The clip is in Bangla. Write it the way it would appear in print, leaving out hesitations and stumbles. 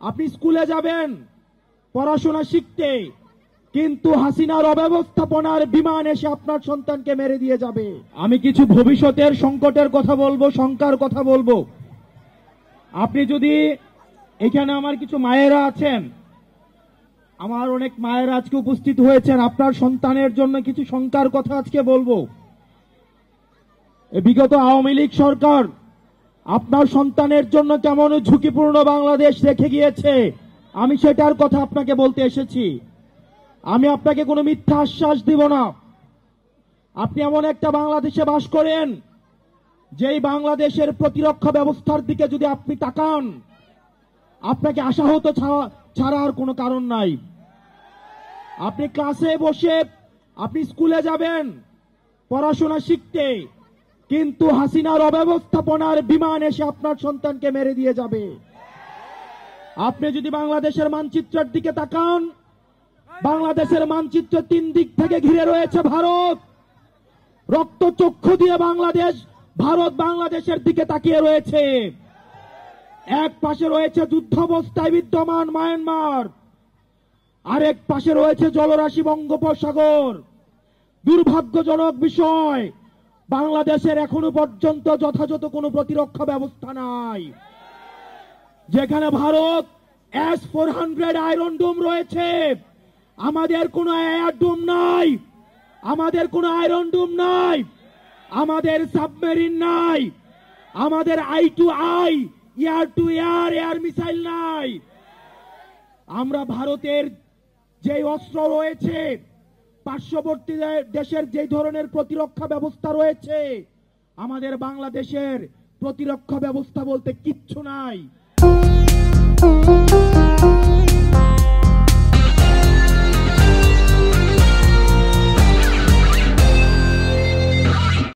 আপনি স্কুলে যাবেন পড়াশোনা শিখতে, কিন্তু হাসিনার অব্যবস্থাপনার বিমান এসে আপনার সন্তানকে মেরে দিয়ে যাবে। আমি কিছু ভবিষ্যতের সংকটের কথা বলবো, শঙ্কার কথা বলবো। আপনি যদি এখানে আমার কিছু মায়েরা আছেন, আমার অনেক মায়েরা আজকে উপস্থিত হয়েছেন, আপনার সন্তানের জন্য কিছু শঙ্কার কথা আজকে বলবো। বিগত আওয়ামী লীগ সরকার আপনার সন্তানের জন্য কেমন ঝুঁকিপূর্ণ বাংলাদেশ রেখে গিয়েছে, আমি সেটার কথা আপনাকে বলতে এসেছি। আমি আপনাকে কোনো মিথ্যা আশ্বাস দিব না। আপনি এমন একটা বাংলাদেশে বাস করেন, যেই বাংলাদেশের প্রতিরক্ষা ব্যবস্থার দিকে যদি আপনি তাকান, আপনাকে আশাহত ছাড়া আর কোনো কারণ নাই। আপনি ক্লাসে বসে আপনি স্কুলে যাবেন পড়াশোনা শিখতে, কিন্তু হাসিনার অব্যবস্থাপনার বিমান এসে আপনার সন্তানকে মেরে দিয়ে যাবে। আপনি যদি বাংলাদেশের মানচিত্রের দিকে তাকান, বাংলাদেশের মানচিত্র 3 দিক থেকে ঘিরে রয়েছে ভারত। রক্তচক্ষু দিয়ে ভারত বাংলাদেশের দিকে তাকিয়ে রয়েছে। এক পাশে রয়েছে যুদ্ধাবস্থায় বিদ্যমান মায়ানমার, আরেক পাশে রয়েছে জলরাশি বঙ্গোপসাগর। দুর্ভাগ্যজনক বিষয়, বাংলাদেশের এখনো পর্যন্ত যথাযথ কোনো প্রতিরক্ষা ব্যবস্থা নাই। যেখানে ভারত S-400 আয়রন ডোম রয়েছে, আমাদের কোনো এয়ার ডোম নাই, আমাদের কোনো আয়রন ডোম নাই, আমাদের সাবমেরিন নাই, আমাদের I-to-I air two air missile নাই। আমরা ভারতের যে অস্ত্র রয়েছে, পার্শ্ববর্তী দেশের যে ধরনের প্রতিরক্ষা ব্যবস্থা রয়েছে, আমাদের বাংলাদেশের প্রতিরক্ষা ব্যবস্থা বলতে কিচ্ছু নাই।